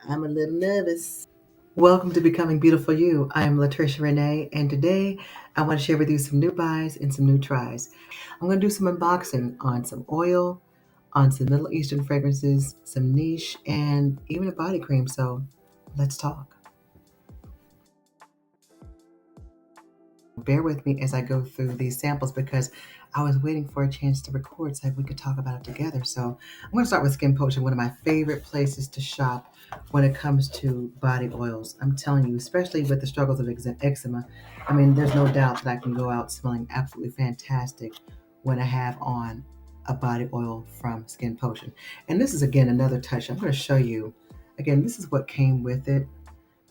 I'm a little nervous. Welcome to Becoming Beautiful You. I am LaTricia Renee, and today I want to share with you some new buys and some new tries. I'm going to do some unboxing on some oil, on some Middle Eastern fragrances, some niche, and even a body cream. So let's talk. Bear with me as I go through these samples because I was waiting for a chance to record so we could talk about it together. So I'm going to start with Skinpotion, one of my favorite places to shop when it comes to body oils. I'm telling you, especially with the struggles of eczema, I mean, there's no doubt that I can go out smelling absolutely fantastic when I have on a body oil from Skinpotion. And this is, again, another touch. I'm going to show you, again, this is what came with it.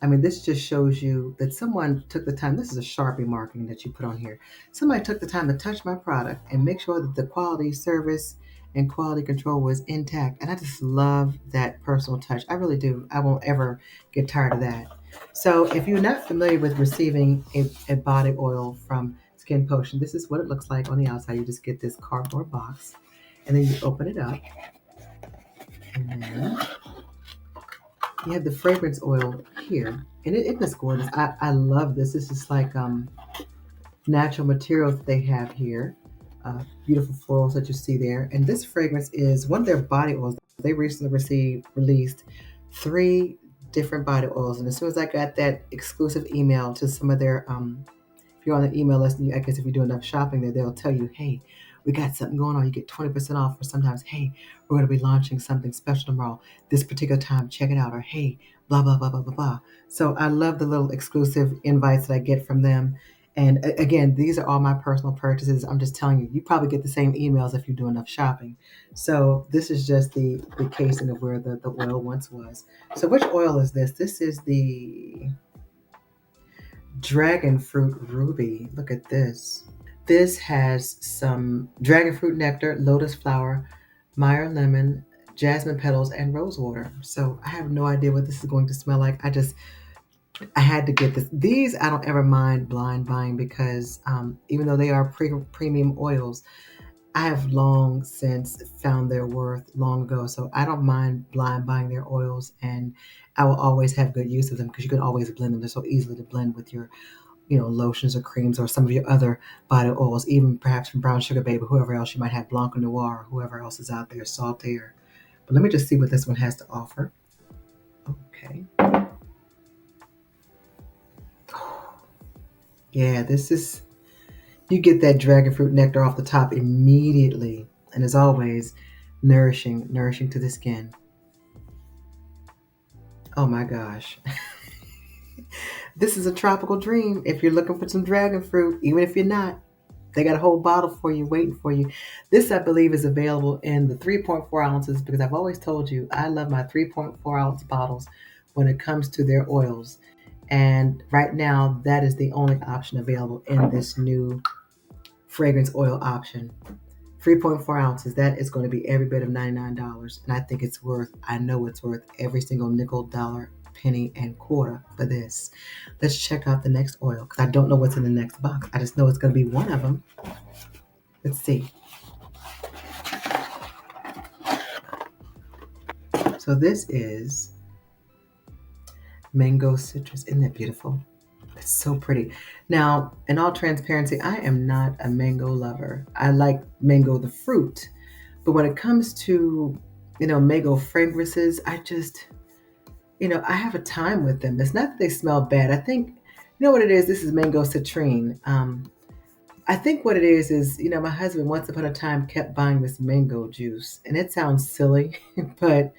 I mean, this just shows you that someone took the time. This is a Sharpie marking that you put on here. Somebody took the time to touch my product and make sure that the quality service and quality control was intact. And I just love that personal touch. I really do. I won't ever get tired of that. So if you're not familiar with receiving a body oil from Skinpotion, this is what it looks like on the outside. You just get this cardboard box and then you open it up. And then you have the fragrance oil here, and it is gorgeous. I love this. This is like natural materials that they have here. Beautiful florals that you see there. And this fragrance is one of their body oils. They recently released 3 different body oils. And as soon as I got that exclusive email to some of their, if you're on the email list, I guess if you do enough shopping there, they'll tell you, hey, we got something going on. You get 20% off. Or sometimes, hey, we're going to be launching something special tomorrow. This particular time, check it out. Or hey, blah, blah, blah, blah, blah, blah. So I love the little exclusive invites that I get from them. And again, these are all my personal purchases. I'm just telling you, you probably get the same emails if you do enough shopping. So this is just the casing of where the oil once was. So which oil is this? This is the Dragonfruit Ruby. Look at this. This has some dragonfruit nectar, lotus flower, Meyer lemon, jasmine petals, and rose water. So I have no idea what this is going to smell like. I had to get this. These I don't ever mind blind buying because even though they are premium oils, I have long since found their worth long ago. So I don't mind blind buying their oils, and I will always have good use of them because you can always blend them. They're so easily to blend with your lotions or creams or some of your other body oils, even perhaps from Brown Sugar Baby, whoever else you might have, Blanco Noir, or whoever else is out there, Saltaire. But let me just see what this one has to offer. Okay. Yeah, you get that dragon fruit nectar off the top immediately. And as always, nourishing to the skin. Oh my gosh. This is a tropical dream if you're looking for some dragon fruit, even if you're not. They got a whole bottle for you waiting for you. This, I believe, is available in the 3.4 ounces because I've always told you I love my 3.4 ounce bottles when it comes to their oils. And right now, that is the only option available in this new fragrance oil option. 3.4 ounces, that is going to be every bit of $99. And I know it's worth every single nickel, dollar, penny, and quarter for this. Let's check out the next oil because I don't know what's in the next box. I just know it's going to be one of them. Let's see. So this is mango citrus. Isn't that beautiful? It's so pretty. Now, in all transparency, I am not a mango lover. I like mango, the fruit. But when it comes to, mango fragrances, I have a time with them. It's not that they smell bad. I think, you know what it is? This is mango citrine. I think what it is, my husband once upon a time kept buying this mango juice. And it sounds silly, but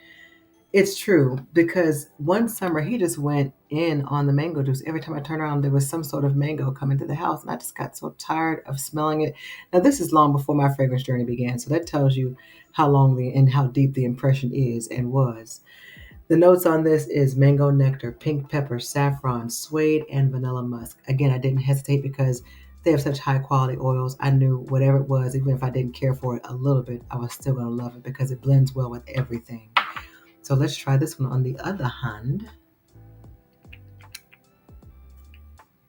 it's true because one summer he just went in on the mango juice. Every time I turned around, there was some sort of mango coming to the house, and I just got so tired of smelling it. Now, this is long before my fragrance journey began, so that tells you how long and how deep the impression is and was. The notes on this is mango nectar, pink pepper, saffron, suede, and vanilla musk. Again, I didn't hesitate because they have such high quality oils. I knew whatever it was, even if I didn't care for it a little bit, I was still going to love it because it blends well with everything. So let's try this one on the other hand.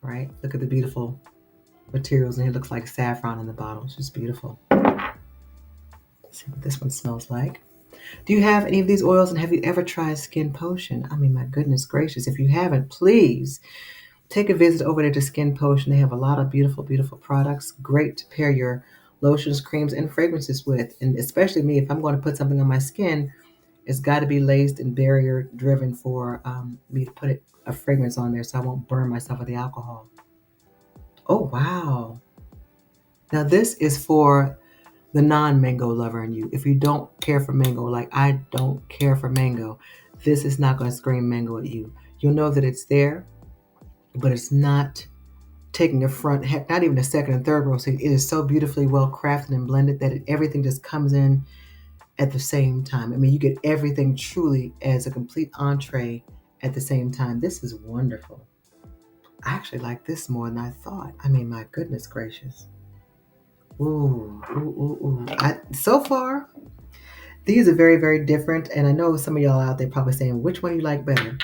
Right? Look at the beautiful materials, and it looks like saffron in the bottle. It's just beautiful. Let's see what this one smells like. Do you have any of these oils, and have you ever tried Skinpotion? I mean, my goodness gracious. If you haven't, please take a visit over there to Skinpotion. They have a lot of beautiful, beautiful products. Great to pair your lotions, creams, and fragrances with. And especially me, if I'm going to put something on my skin, it's got to be laced and barrier driven for me to put a fragrance on there so I won't burn myself with the alcohol. Oh, wow. Now, this is for the non-mango lover in you. If you don't care for mango, like I don't care for mango, this is not going to scream mango at you. You'll know that it's there, but it's not taking a front, heck, not even a second and third row seat. It is so beautifully well crafted and blended that everything just comes in at the same time. I mean, you get everything truly as a complete entree at the same time. This is wonderful. I actually like this more than I thought. I mean, my goodness gracious. Ooh, ooh, ooh, ooh. So far, these are very, very different. And I know some of y'all out there probably saying, which one do you like better?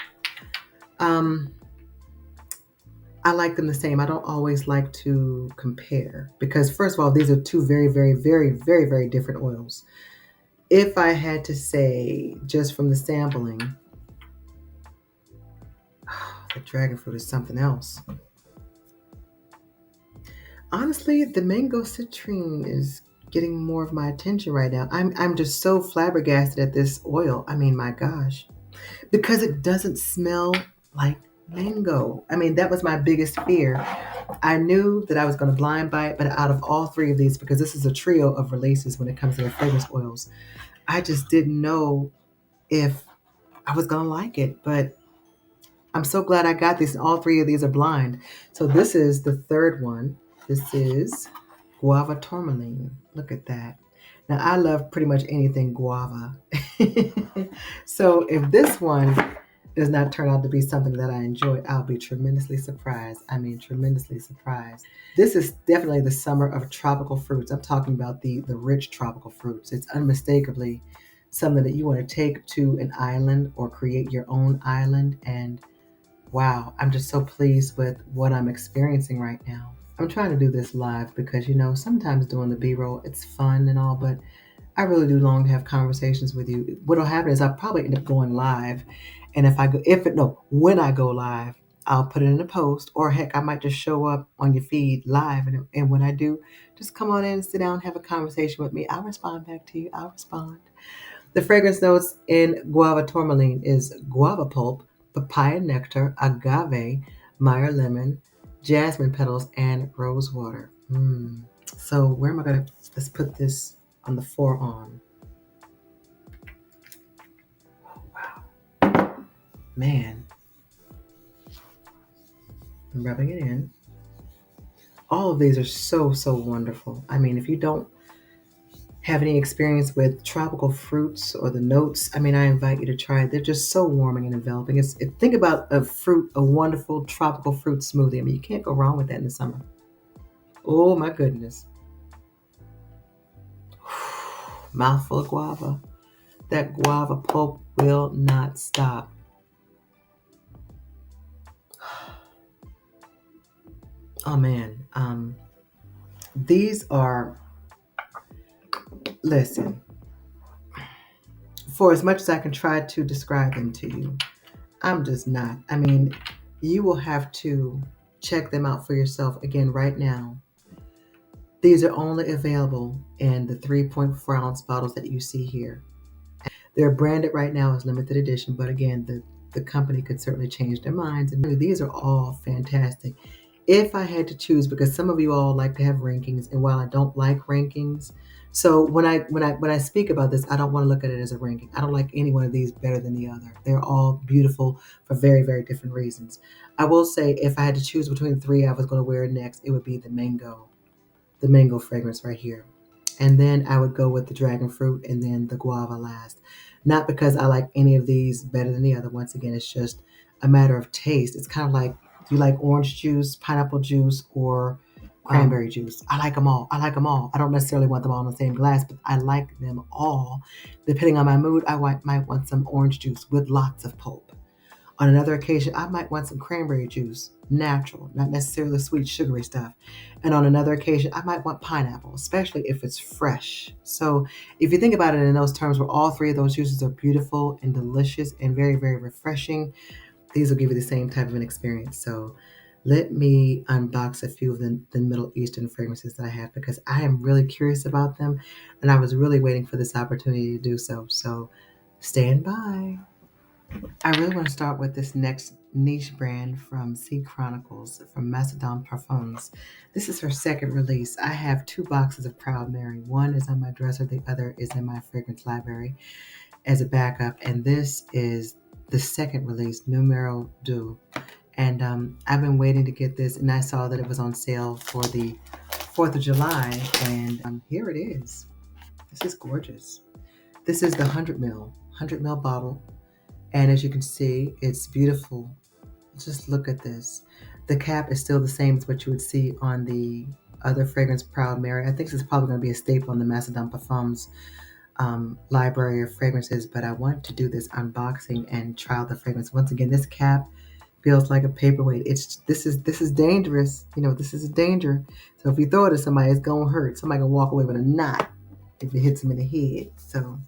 I like them the same. I don't always like to compare because, first of all, these are two very, very, very, very, very different oils. If I had to say, just from the sampling, the Dragonfruit is something else. Honestly, the mango citrine is getting more of my attention right now. I'm just so flabbergasted at this oil. I mean, my gosh, because it doesn't smell like mango. I mean, that was my biggest fear. I knew that I was going to blind buy it, but out of all three of these, because this is a trio of releases when it comes to the fragrance oils, I just didn't know if I was going to like it. But I'm so glad I got these. All three of these are blind. So this is the third one. This is Guava Tourmaline. Look at that. Now, I love pretty much anything guava. So if this one does not turn out to be something that I enjoy, I'll be tremendously surprised. I mean, tremendously surprised. This is definitely the summer of tropical fruits. I'm talking about the rich tropical fruits. It's unmistakably something that you want to take to an island or create your own island. And wow, I'm just so pleased with what I'm experiencing right now. I'm trying to do this live because, sometimes doing the B-roll, it's fun and all, but I really do long to have conversations with you. What'll happen is I'll probably end up going live. And when I go live, I'll put it in a post, or heck, I might just show up on your feed live. And when I do, just come on in and sit down and have a conversation with me. I'll respond back to you. I'll respond. The fragrance notes in Guava Tourmaline is guava pulp, papaya nectar, agave, Meyer lemon, jasmine petals, and rose water. So where am I going to, let's put this on the forearm. Oh, wow. Man. I'm rubbing it in. All of these are so, so wonderful. I mean, if you don't have any experience with tropical fruits or the notes, I mean, I invite you to try it. They're just so warming and enveloping. Think about a wonderful tropical fruit smoothie. I mean, you can't go wrong with that in the summer. Oh my goodness. Mouthful of guava. That guava pulp will not stop. Oh man. These are, listen, for as much as I can try to describe them to you, I'm just not. I mean, you will have to check them out for yourself again right now. These are only available in the 3.4 ounce bottles that you see here. They're branded right now as limited edition, but again, the company could certainly change their minds. And these are all fantastic. If I had to choose, because some of you all like to have rankings, and while I don't like rankings, so when I speak about this, I don't want to look at it as a ranking. I don't like any one of these better than the other. They're all beautiful for very, very different reasons. I will say if I had to choose between three I was going to wear next, it would be the mango fragrance right here. And then I would go with the dragon fruit and then the guava last. Not because I like any of these better than the other. Once again, it's just a matter of taste. It's kind of like, do you like orange juice, pineapple juice, or cranberry juice? I like them all. I don't necessarily want them all in the same glass, but I like them all. Depending on my mood, I might want some orange juice with lots of pulp. On another occasion, I might want some cranberry juice, natural, not necessarily sweet, sugary stuff. And on another occasion, I might want pineapple, especially if it's fresh. So if you think about it in those terms where all three of those juices are beautiful and delicious and very, very refreshing, these will give you the same type of an experience. So let me unbox a few of the Middle Eastern fragrances that I have because I am really curious about them and I was really waiting for this opportunity to do so. So stand by. I really want to start with this next niche brand from Sea Chronicles from Macedon Perfumes. This is her second release. I have two boxes of Proud Mary. One is on my dresser, the other is in my fragrance library as a backup. And this is the second release, Numero Deux. And I've been waiting to get this, and I saw that it was on sale for the 4th of July, and here it is. This is gorgeous. This is the 100 ml bottle. And as you can see, it's beautiful. Just look at this. The cap is still the same as what you would see on the other fragrance, Proud Mary. I think this is probably going to be a staple in the Macedon Parfums library of fragrances, but I wanted to do this unboxing and trial the fragrance. Once again, this cap feels like a paperweight. This is dangerous. You know, this is a danger. So if you throw it at somebody, it's gonna hurt. Somebody can walk away with a knot if it hits them in the head. So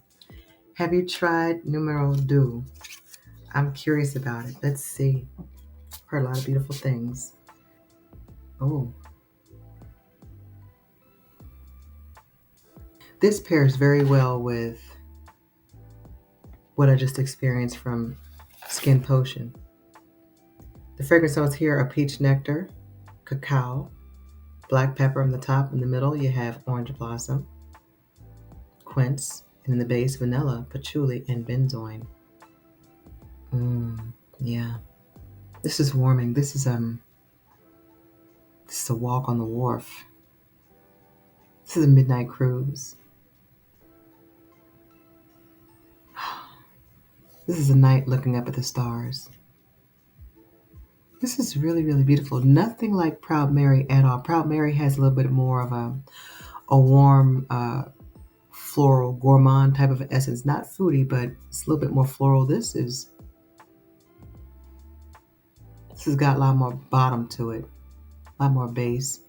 have you tried Numero Deux? I'm curious about it. Let's see. Heard a lot of beautiful things. Oh, this pairs very well with what I just experienced from Skinpotion. The fragrance notes here are peach nectar, cacao, black pepper on the top. In the middle, you have orange blossom, quince, and in the base, vanilla, patchouli, and benzoin. Yeah. This is warming. This is a walk on the wharf. This is a midnight cruise. This is a night looking up at the stars. This is really, really beautiful. Nothing like Proud Mary at all. Proud Mary has a little bit more of a warm, floral, gourmand type of essence. Not foodie, but it's a little bit more floral. This has got a lot more bottom to it, a lot more base.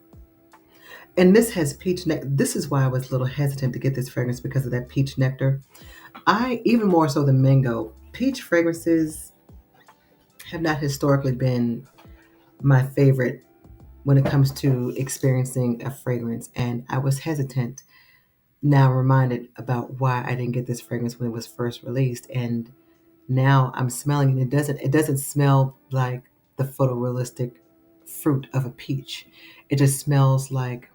And this has peach nectar. This is why I was a little hesitant to get this fragrance because of that peach nectar. Even more so than mango, peach fragrances have not historically been my favorite when it comes to experiencing a fragrance. And I was hesitant. Now I'm reminded about why I didn't get this fragrance when it was first released. And now I'm smelling it. It doesn't smell like the photorealistic fruit of a peach. It just smells like,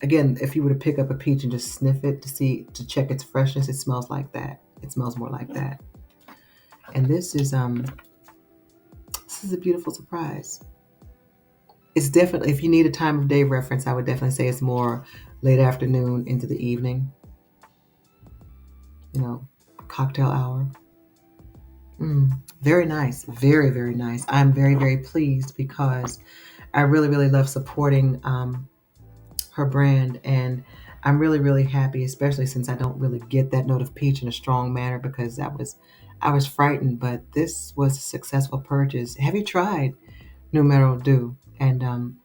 again, if you were to pick up a peach and just sniff it to check its freshness, it smells like that. It smells more like that. And this is a beautiful surprise. It's definitely, if you need a time of day reference, I would definitely say it's more late afternoon into the evening. You know, cocktail hour. Very nice. Very, very nice. I'm very, very pleased because I really, really love supporting her brand, and I'm really, really happy, especially since I don't really get that note of peach in a strong manner because I was frightened, but this was a successful purchase. Have you tried Numero Deux? And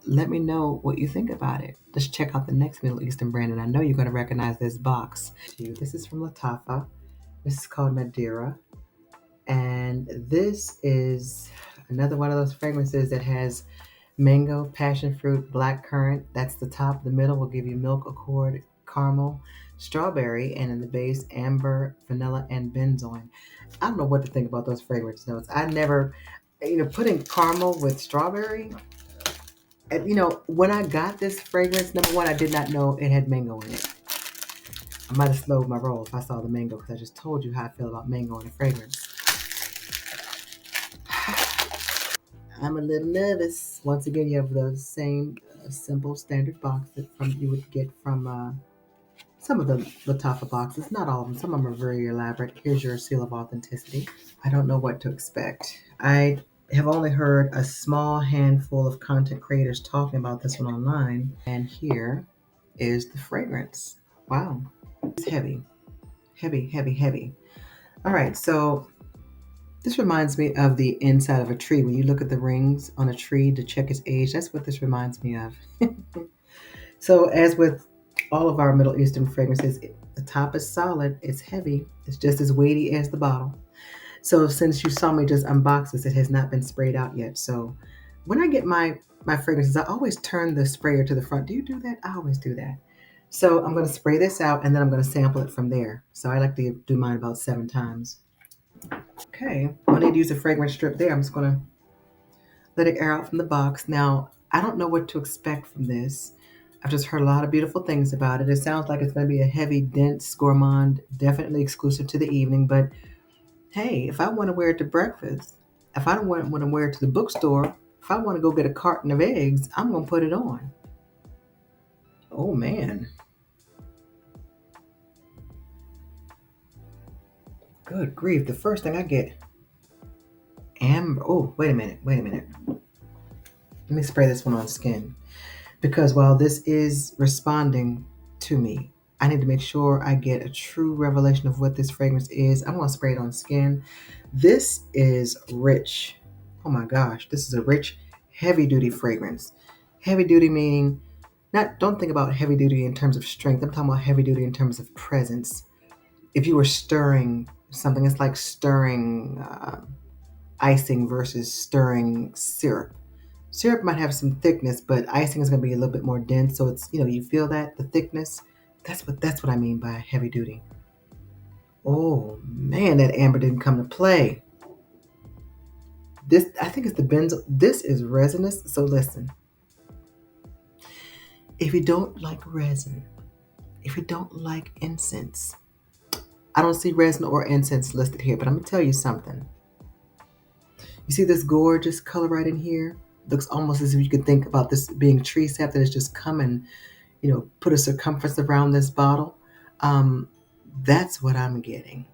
let me know what you think about it. Let's check out the next Middle Eastern brand, and I know you're going to recognize this box. This is from Lattafa. This is called Nadira, and this is another one of those fragrances that has mango, passion fruit, black currant. That's the top. The middle will give you milk, accord, caramel, strawberry, and in the base, amber, vanilla, and benzoin. I don't know what to think about those fragrance notes. I never, putting caramel with strawberry. And, when I got this fragrance, number one, I did not know it had mango in it. I might have slowed my roll if I saw the mango because I just told you how I feel about mango in a fragrance. I'm a little nervous. Once again, you have the same simple standard box that you would get from some of the Lattafa boxes. Not all of them. Some of them are very elaborate. Here's your seal of authenticity. I don't know what to expect. I have only heard a small handful of content creators talking about this one online. And here is the fragrance. Wow. It's heavy. Heavy, heavy, heavy. All right, so This reminds me of the inside of a tree. When you look at the rings on a tree to check its age, that's what this reminds me of. So, as with all of our Middle Eastern fragrances, the top is solid, it's heavy, it's just as weighty as the bottle. So, since you saw me just unbox this, it has not been sprayed out yet. So, when I get my fragrances, I always turn the sprayer to the front. Do you do that? I always do that. So, I'm going to spray this out and then I'm going to sample it from there. So, I like to do mine about 7 times. Okay, I need to use a fragrance strip there. I'm just going to let it air out from the box. Now, I don't know what to expect from this. I've just heard a lot of beautiful things about it. It sounds like it's going to be a heavy, dense gourmand, definitely exclusive to the evening. But hey, if I want to wear it to breakfast, if I don't want to wear it to the bookstore, if I want to go get a carton of eggs, I'm going to put it on. Oh man, good grief. The first thing I get, amber. Oh, wait a minute, wait a minute. Let me spray this one on skin. Because while this is responding to me, I need to make sure I get a true revelation of what this fragrance is. I'm going to spray it on skin. This is rich. Oh my gosh, this is a rich, heavy duty fragrance. Heavy duty meaning, not don't think about heavy duty in terms of strength. I'm talking about heavy duty in terms of presence. If you were stirring something, it's like stirring icing versus stirring syrup. Syrup might have some thickness, but icing is going to be a little bit more dense. So it's, you feel that the thickness. That's what I mean by heavy duty. Oh man, that amber didn't come to play. This, I think it's the benzo. This is resinous. So listen, if you don't like resin, if you don't like incense, I don't see resin or incense listed here, but I'm gonna tell you something. You see this gorgeous color right in here? Looks almost as if you could think about this being tree sap that is just coming, put a circumference around this bottle. Um, that's what I'm getting.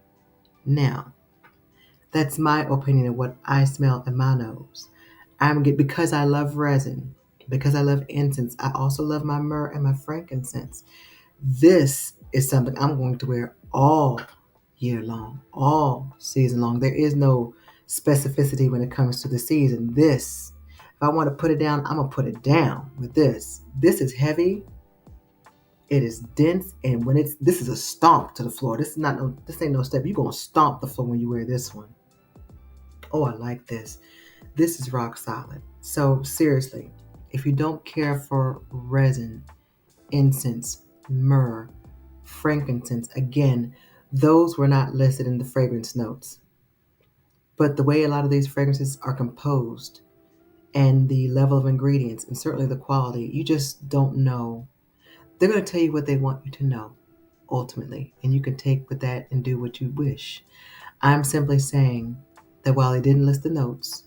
Now, that's my opinion of what I smell in my nose. Because I love resin, because I love incense, I also love my myrrh and my frankincense. This is something I'm going to wear all year long, all season long. There is no specificity when it comes to the season. This, if I want to put it down, I'm gonna put it down with this. This is heavy. It is dense, and this is a stomp to the floor. This ain't no step. You're gonna stomp the floor when you wear this one. Oh, I like this. This is rock solid. So seriously, if you don't care for resin, incense, myrrh, frankincense, again, those were not listed in the fragrance notes. But the way a lot of these fragrances are composed and the level of ingredients and certainly the quality, you just don't know. They're going to tell you what they want you to know ultimately, and you can take with that and do what you wish. I'm simply saying that while they didn't list the notes,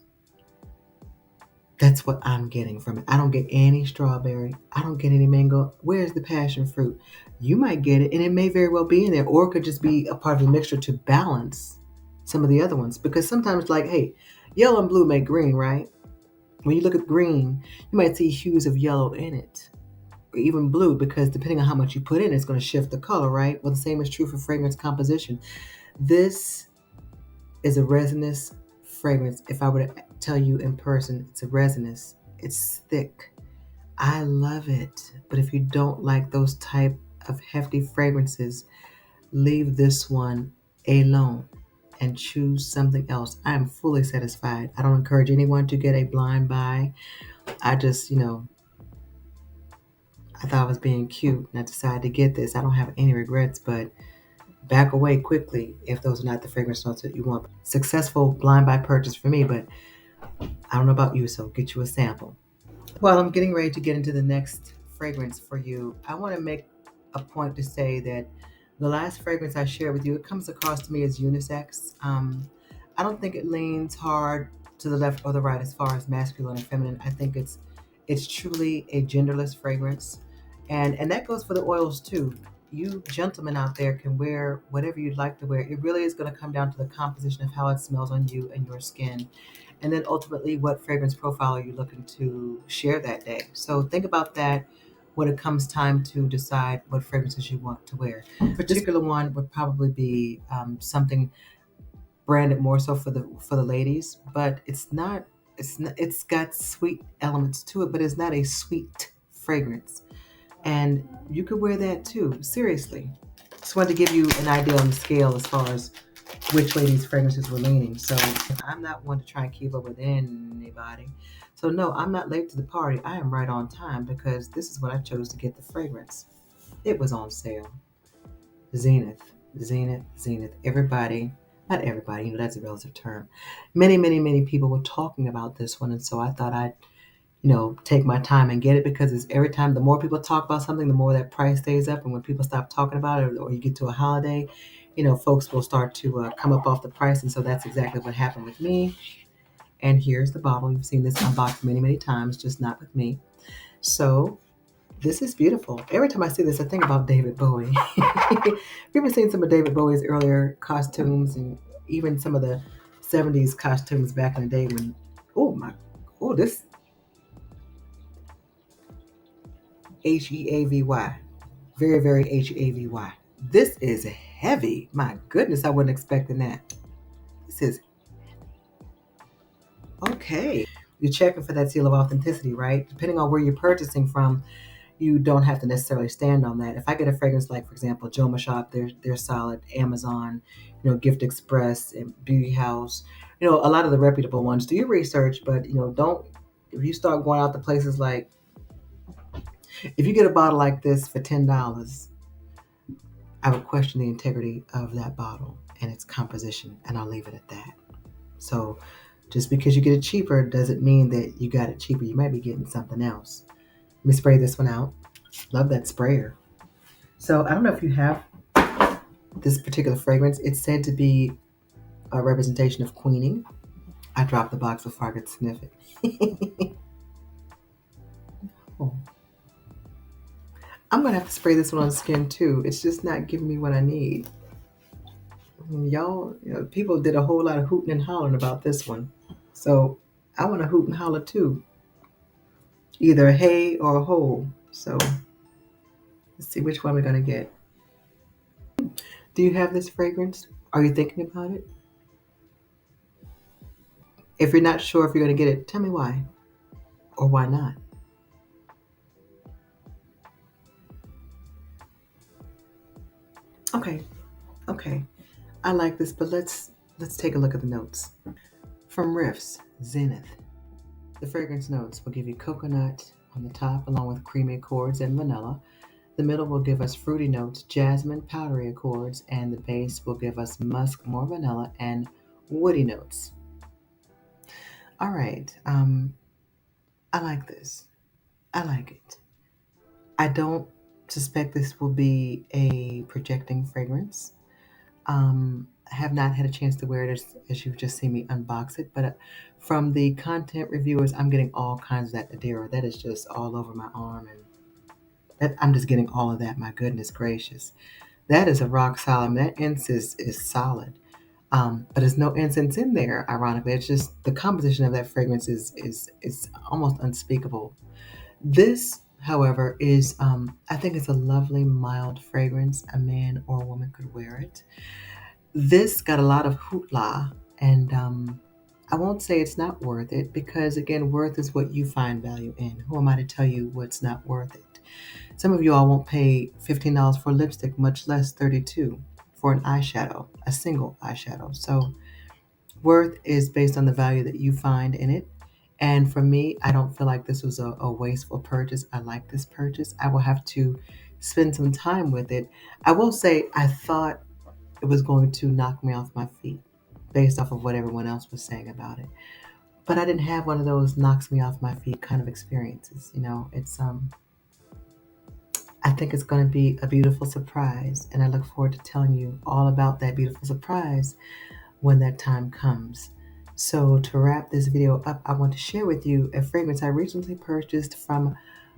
that's what I'm getting from it. I don't get any strawberry. I don't get any mango. Where's the passion fruit? You might get it, and it may very well be in there, or it could just be a part of the mixture to balance some of the other ones. Because sometimes, like, hey, yellow and blue make green, right? When you look at green, you might see hues of yellow in it, or even blue, because depending on how much you put in, it's going to shift the color, right? Well, the same is true for fragrance composition. This is a resinous fragrance. If I were to tell you in person, it's a resinous. It's thick. I love it. But if you don't like those type of hefty fragrances, leave this one alone and choose something else. I am fully satisfied. I don't encourage anyone to get a blind buy. I just, I thought I was being cute and I decided to get this. I don't have any regrets, but back away quickly if those are not the fragrance notes that you want. Successful blind buy purchase for me, but I don't know about you, so get you a sample. While I'm getting ready to get into the next fragrance for you, I want to make a point to say that the last fragrance I shared with you, it comes across to me as unisex. I don't think it leans hard to the left or the right as far as masculine and feminine. I think it's truly a genderless fragrance, and that goes for the oils too. You gentlemen out there can wear whatever you'd like to wear. It really is going to come down to the composition of how it smells on you and your skin. And then ultimately, what fragrance profile are you looking to share that day? So think about that when it comes time to decide what fragrances you want to wear. A particular one would probably be something branded more so for the ladies, but it's got sweet elements to it, but it's not a sweet fragrance. And you could wear that too. Seriously. Just wanted to give you an idea on the scale as far as which way these fragrances were leaning. So I'm not one to try and keep up with anybody. So no, I'm not late to the party. I am right on time because this is when I chose to get the fragrance. It was on sale. Zenith, Zenith, Zenith. Everybody, not everybody, that's a relative term. Many, many, many people were talking about this one, and so I thought I'd, take my time and get it because it's every time the more people talk about something, the more that price stays up, and when people stop talking about it, or you get to a holiday, folks will start to come up off the price, and so that's exactly what happened with me. And here's the bottle. You've seen this unboxed many, many times, just not with me. So this is beautiful. Every time I see this, I think about David Bowie. We've been seeing some of David Bowie's earlier costumes and even some of the 70s costumes back in the day when, this Heavy. Very, very Heavy. This is heavy. My goodness, I wasn't expecting that. This is okay. You're checking for that seal of authenticity, right? Depending on where you're purchasing from, you don't have to necessarily stand on that. If I get a fragrance like, for example, Joma Shop, they're solid. Amazon, Gift Express, and Beauty House, a lot of the reputable ones. Do your research, but don't. If you start going out to places like, if you get a bottle like this for $10, I would question the integrity of that bottle and its composition, and I'll leave it at that. So, just because you get it cheaper doesn't mean that you got it cheaper. You might be getting something else. Let me spray this one out. Love that sprayer. So I don't know if you have this particular fragrance. It's said to be a representation of queening. I dropped the box before I could sniff it. Oh. I'm going to have to spray this one on the skin too. It's just not giving me what I need. Y'all, people did a whole lot of hooting and hollering about this one. So I want to hoot and holler too. Either a hey or a ho. So let's see which one we're going to get. Do you have this fragrance? Are you thinking about it? If you're not sure if you're going to get it, tell me why or why not. Okay. I like this, but let's take a look at the notes. From Riffs, Zenith. The fragrance notes will give you coconut on the top, along with creamy accords and vanilla. The middle will give us fruity notes, jasmine, powdery accords, and the base will give us musk, more vanilla, and woody notes. All right. I like this. I like it. I don't suspect this will be a projecting fragrance. I have not had a chance to wear it as you've just seen me unbox it, but from the content reviewers, I'm getting all kinds of that Nadira. That is just all over my arm, and I'm just getting all of that. My goodness gracious, that is a rock solid. That incense is solid, but there's no incense in there. Ironically, it's just the composition of that fragrance is almost unspeakable. This, however, is I think it's a lovely mild fragrance. A man or a woman could wear it. This got a lot of hoopla, and I won't say it's not worth it because, again, worth is what you find value in. Who am I to tell you what's not worth it? Some of you all won't pay $15 for lipstick, much less $32 for an eyeshadow, a single eyeshadow. So worth is based on the value that you find in it. And for me, I don't feel like this was a wasteful purchase. I like this purchase. I will have to spend some time with it. I will say I thought it was going to knock me off my feet based off of what everyone else was saying about it. But I didn't have one of those knocks me off my feet kind of experiences. It's I think it's going to be a beautiful surprise, and I look forward to telling you all about that beautiful surprise when that time comes. So to wrap this video up, I want to share with you a fragrance I recently purchased from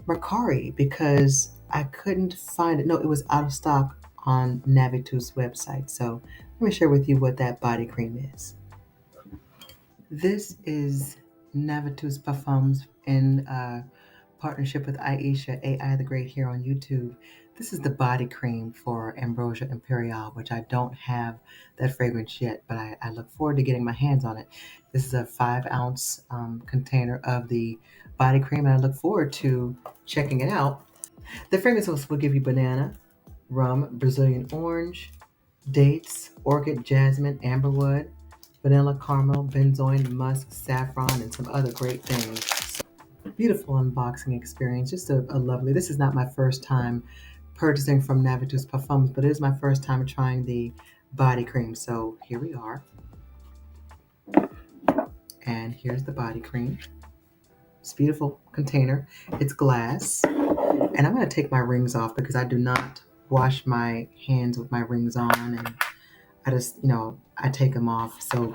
Mercari because I couldn't find it. No, it was out of stock on Navitus website. So let me share with you what that body cream is. This is Navitus Perfumes in partnership with Aisha, AI the Great, here on YouTube. This is the body cream for Ambrosia Imperiale, which I don't have that fragrance yet, but I look forward to getting my hands on it. This is a 5 ounce container of the body cream, and I look forward to checking it out. The fragrance will give you banana, rum, Brazilian orange, dates, orchid, jasmine, amberwood, vanilla, caramel, benzoin, musk, saffron, and some other great things. Beautiful unboxing experience. Just a lovely. This is not my first time purchasing from Navitus Perfumes, but it is my first time trying the body cream. So here we are. And here's the body cream. It's a beautiful container. It's glass. And I'm going to take my rings off because I do not wash my hands with my rings on. And I just, I take them off. So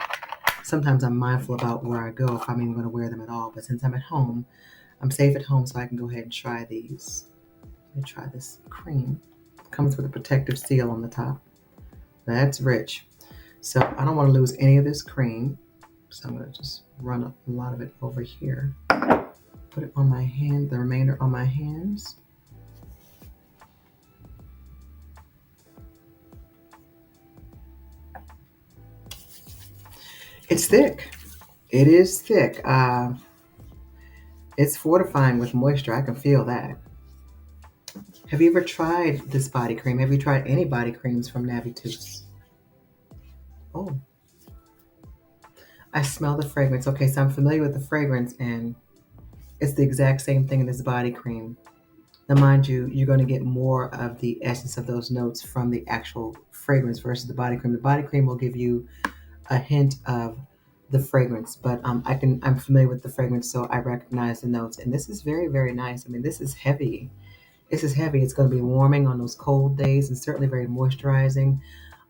sometimes I'm mindful about where I go if I'm even going to wear them at all. But since I'm at home, I'm safe at home, so I can go ahead and try these. Let me try this cream. It comes with a protective seal on the top. That's rich. So I don't want to lose any of this cream. So I'm going to just run a lot of it over here. Put it on my hand, the remainder on my hands. It's thick. It is thick. It's fortifying with moisture. I can feel that. Have you ever tried this body cream? Have you tried any body creams from Navitus? Oh, I smell the fragrance. Okay, so I'm familiar with the fragrance, and it's the exact same thing in this body cream. Now, mind you, you're going to get more of the essence of those notes from the actual fragrance versus the body cream. The body cream will give you a hint of the fragrance, but I'm familiar with the fragrance, so I recognize the notes. And this is very, very nice. I mean, this is heavy. This is heavy. It's going to be warming on those cold days, and certainly very moisturizing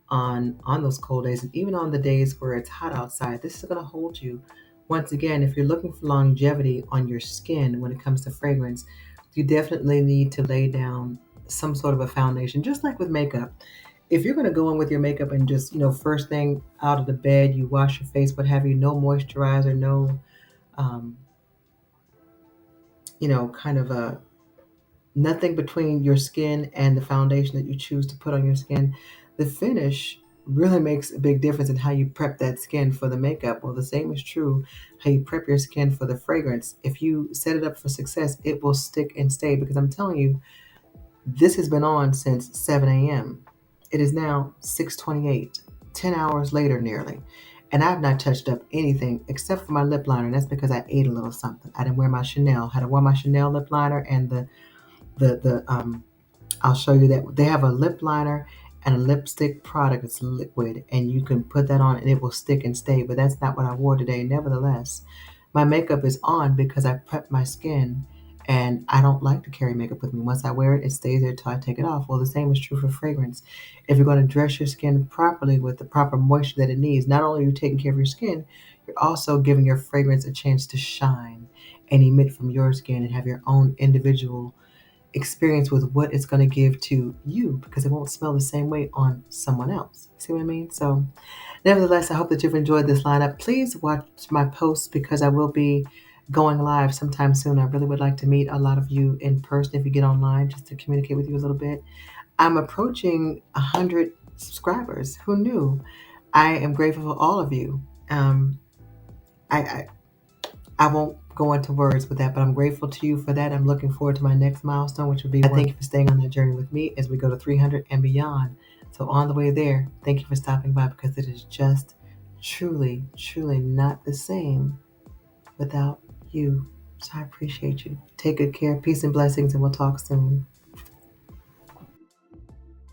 on those cold days, and even on the days where it's hot outside. This is going to hold you. Once again, if you're looking for longevity on your skin when it comes to fragrance, you definitely need to lay down some sort of a foundation, just like with makeup. If you're going to go in with your makeup and just, first thing out of the bed, you wash your face, what have you, no moisturizer, no, um, kind of a nothing between your skin and the foundation that you choose to put on your skin, the finish really makes a big difference in how you prep that skin for the makeup. Well, the same is true how you prep your skin for the fragrance. If you set it up for success, it will stick and stay, because I'm telling you, this has been on since 7 a.m. It is now 6:28, 10 hours later nearly. And I've not touched up anything except for my lip liner. And that's because I ate a little something. I didn't wear my Chanel. Had to wear my Chanel lip liner, and the I'll show you that they have a lip liner and a lipstick product. It's liquid, and you can put that on and it will stick and stay, but that's not what I wore today. Nevertheless, my makeup is on because I prep my skin, and I don't like to carry makeup with me. Once I wear it, it stays there till I take it off. Well, the same is true for fragrance. If you're going to dress your skin properly with the proper moisture that it needs, not only are you taking care of your skin, you're also giving your fragrance a chance to shine and emit from your skin and have your own individual experience with what it's going to give to you, because it won't smell the same way on someone else. See what I mean? So, nevertheless, I hope that you've enjoyed this lineup. Please watch my posts because I will be going live sometime soon. I really would like to meet a lot of you in person if you get online, just to communicate with you a little bit. I'm approaching 100 subscribers. Who knew? I am grateful for all of you. I I won't go into words with that, but I'm grateful to you for that. I'm looking forward to my next milestone, which will be, I thank you for staying on that journey with me as we go to 300 and beyond. So on the way there, thank you for stopping by, because it is just truly, truly not the same without you. So I appreciate you. Take good care. Peace and blessings, and we'll talk soon.